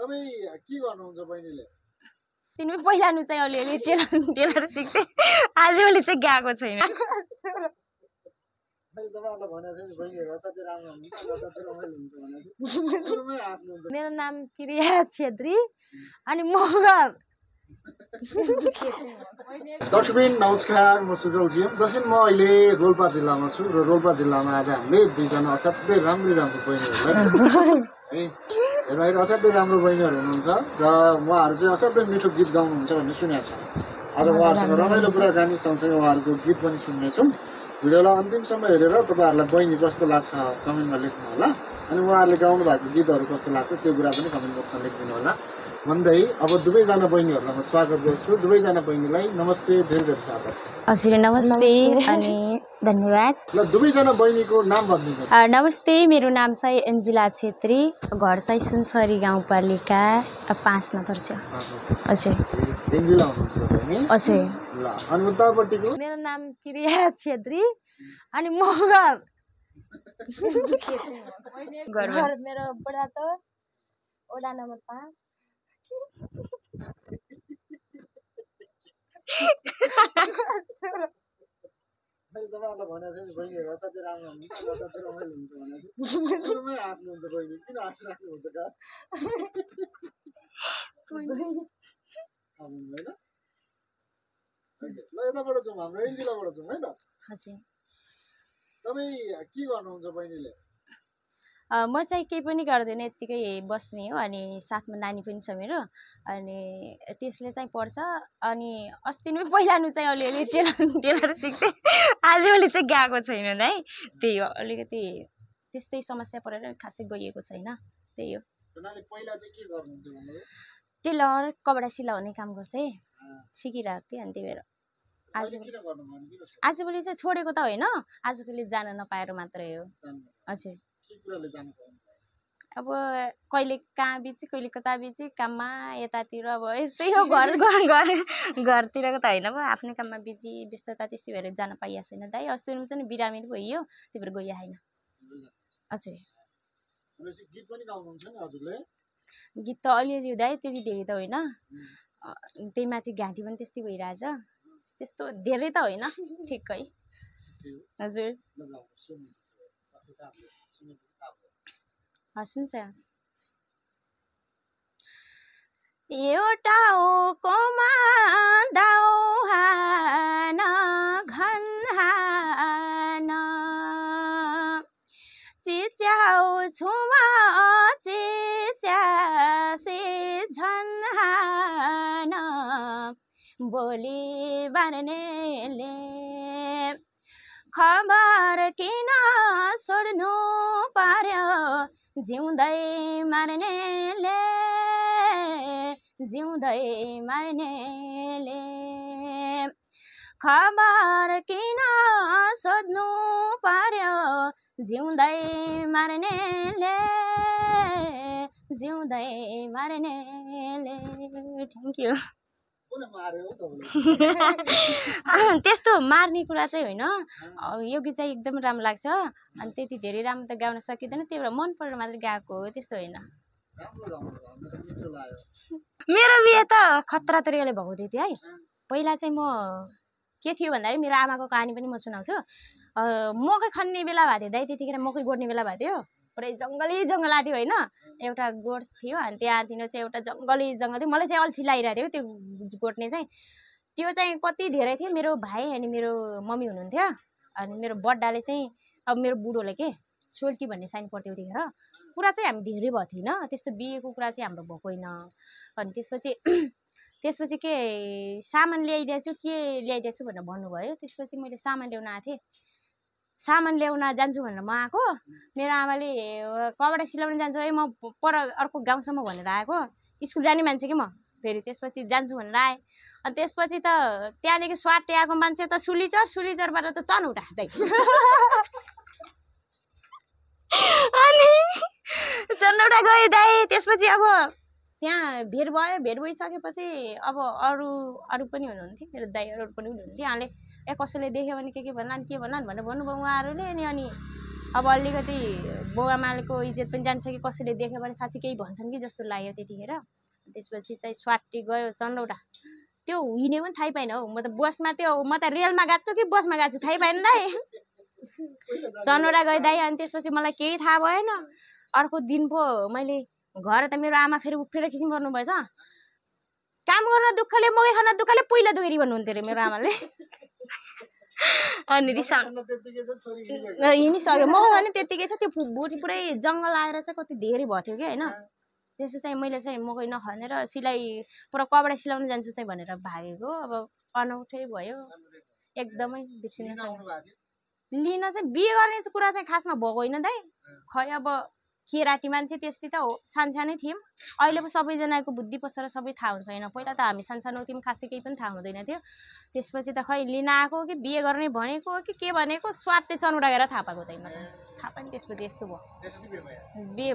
तपाईँ के गर्नुहुन्छ बहिनीले? तिमी पहिलानु चाहिँ अलिअलि टेलर सिक्थे आजभोलि चाहिँ गएको छैन। मेरो नाम प्रिया छेत्री अनि मगर। दर्शकबिन नमस्कार, म सुजल जिएम। दर्शक म अहिले रोल्पा जिल्लामा छु र रोल्पा जिल्लामा आज हामीले दुईजना असाध्यै राम्रो बहिनीहरूलाई हेर्दाखेरि असाध्यै राम्रो बहिनीहरू हुनुहुन्छ र उहाँहरू चाहिँ असाध्यै मिठो गीत गाउनुहुन्छ भन्ने सुनेको छ। आज उहाँहरूसँग रमाइलो कुराकानी सँगसँगै उहाँहरूको गीत पनि सुन्नेछौँ। भिडियोलाई अन्तिमसम्म हेरेर तपाईँहरूलाई बहिनी कस्तो लाग्छ कमेन्टमा लेख्नु होला अनि उहाँहरूले गाउनु भएको गीतहरू कस्तो लाग्छ त्यो कुरा पनि कमेन्ट बक्समा लेखिदिनु होला भन्दै अब दुवैजना बहिनीहरूलाई म स्वागत गर्छु। दुवैजना बहिनीलाई नमस्ते, धेरै धेरै स्वागत छ। हजुर नमस्ते अनि धन्यवाद। ल दुवैजना बहिनीको नाम भनिदिनु। नमस्ते, मेरो नाम चाहिँ एन्जिला छेत्री, घर चाहिँ सुनसरी गाउँपालिका 5 मा पर्छ। हजुर एन्जिला हुनुहुन्छ बहिनी? हजुर। ल अनि उतापट्टिको? मेरो नाम प्रिया छेत्री अनि मगर। घर मेरो बडा त वडा नम्बर 5। तपाईँहरूलाई भनेको थिएँ नि बहिनीहरू असाध्यै राम्रो हुनुहुन्छ, असाध्यै रमाइलो हुन्छ भनेको सुरुमै हाँस्नुहुन्छ बहिनी, किन हाँसिराख्नुहुन्छ खास? ल यताबाट जाउँ, हाम्रो एन्जिलाबाट जाउँ है त। हजुर। तपाईँ के गर्नुहुन्छ बहिनीले? म चाहिँ केही पनि गर्दैन, यत्तिकै बस्ने हो अनि साथमा नानी पनि छ मेरो अनि त्यसले चाहिँ पढ्छ अनि अस्ति नै पहिलानु चाहिँ अलिअलि टेलर सिक्थे आजभोलि चाहिँ गएको छैन है। त्यही हो, अलिकति त्यस्तै समस्या परेर खासै गइएको छैन, त्यही हो। पहिला चाहिँ के गर्नुहुन्थ्यो भन्नुभयो? टेलर कपडा सिलाउने काम गर्छ है, सिकिरहेको थिएँ अनि त्यही भएर आजभोलि चाहिँ छोडेको त होइन, आजभोलि जान नपाएर मात्रै हो। हजुर। अब कहिले कहाँ बिजी कहिले कता बिजी, काममा यतातिर अब यस्तै हो। घरतिरको त होइन, अब आफ्नै काममा बिजी व्यस्तता त्यस्तै भएर जान पाइएको छैन दाइ। अस्ति हुन्छ नि बिरामी भइयो, त्यही भएर गइया छैन। हजुर। गीत त अलिअलि दाइ, त्यति धेरै त होइन। त्यही माथि घाँटी पनि त्यस्तै भइरहेछ, त्यस्तो धेरै त होइन, ठिकै। हजुर हस्। एउटा कोमा दाउहान घनहान चिच्याउ छुमा चिच्यासे झनहान बोली बार्नेले खबर किन सोड्नु पर्यो जिउँदै मार्नेले खबर किन सोध्नु पर्यो जिउँदै मार्नेले थ्याङ्क यू। त्यस्तो मार्ने कुरा चाहिँ होइन, यो गीत चाहिँ एकदम राम्रो लाग्छ अनि त्यति धेरै राम्रो त गाउन सकिँदैन, त्यही भएर मन परेर मात्रै गाएको हो, त्यस्तो होइन। मेरो बिहे त खतरा तरिकाले भएको थियो है। पहिला चाहिँ म के थियो भन्दाखेरि मेरो आमाको कहानी पनि म सुनाउँछु। मकै खन्ने बेला भएको थियो दाइ, त्यतिखेर मकै गोड्ने बेला भएको थियो, पुरै जङ्गला थियो होइन। एउटा गोठ थियो अनि त्यहाँतिर चाहिँ एउटा जङ्गली थियो, मलाई चाहिँ अल्छी लागिरहेको थियो त्यो गोड्ने चाहिँ। त्यो चाहिँ कति धेरै थियो, मेरो भाइ अनि मेरो मम्मी हुनुहुन्थ्यो अनि मेरो बड्डाले चाहिँ अब मेरो बुढोले के सोल्टी भन्ने साइन पर्थ्यो त्यतिखेर। कुरा चाहिँ हामी धेरै भएको थिएन, त्यस्तो बिहेको कुरा चाहिँ हाम्रो भएको होइन। अनि त्यसपछि के सामान ल्याइदिएछु के ल्याइदिएछु भनेर भन्नुभयो। त्यसपछि मैले सामान ल्याउन आएको थिएँ, सामान ल्याउन जान्छु भनेर म आएको, मेरो आमाले कपडा सिलाउन जान्छु है म पर अर्को गाउँसम्म भनेर आएको, स्कुल जाने मान्छे कि म। फेरि त्यसपछि जान्छु भनेर आएँ अनि त्यसपछि त त्यहाँदेखि स्वाटे आएको मान्छे त सुलिचरबाट त चनौटा अनि चनौटा गयो दाइ। त्यसपछि अब त्यहाँ भेट भयो, भेट भइसकेपछि अब अरू पनि हुनुहुन्थ्यो, मेरो दाइहरू पनि हुनुहुन्थ्यो। उहाँले कसैले देख्यो भने के भन्लान् भनेर भन्नुभयो उहाँहरूले। अनि अब अलिकति बाउआमाको इज्जत पनि जान्छ कि कसैले देख्यो भने साँच्चै केही भन्छन् कि जस्तो लाग्यो त्यतिखेर। त्यसपछि चाहिँ स्वाटी गयो चन्डौटा। त्यो हिँडेको पनि थाहै पाएन हौ। म त बसमा म त रेलमा गएको छु कि बसमा गएको छु थाहै पाएन दाइ। चन्डौटा गएँ दाइ। अनि त्यसपछि मलाई केही थाहा भएन। अर्को दिन पो मैले घर त मेरो आमा फेरि उफ्रेर किसिम गर्नुभएछ। काम गर्न दुःखले मकै खान दुःखले पहिला दोहोरी भन्नुहुन्थ्यो अरे मेरो आमाले। अनि रिसाउनु हिँडिसक्यो मकै खाने त्यत्तिकै छ। त्यो बोटी पुरै जङ्गल आएर चाहिँ कति धेरै भयो थियो कि होइन। त्यसो चाहिँ मैले चाहिँ मकै नखनेर सिलाइ पुरा कपडा सिलाउनु जान्छु चाहिँ भनेर भागेको। अब अनौठै भयो एकदमै। बिर्सिनु लिन चाहिँ बिहे गर्ने कुरा चाहिँ खासमा भएको होइन दाइ। खै अब केराटी मान्छे त्यस्तै त हो। सानसानै थियौँ। अहिले पो सबैजनाको बुद्धि पसेर सबै थाहा हुन्छ होइन। पहिला त हामी सानसानो थियौँ खासै केही पनि थाहा हुँदैन थियो। त्यसपछि त खै लिन आएको कि बिहे गर्ने भनेको कि के भनेको स्वाटले चन्डौटा गएर थाहा पाएको। थाहा पाएँ त्यसपछि यस्तो भयो बिहे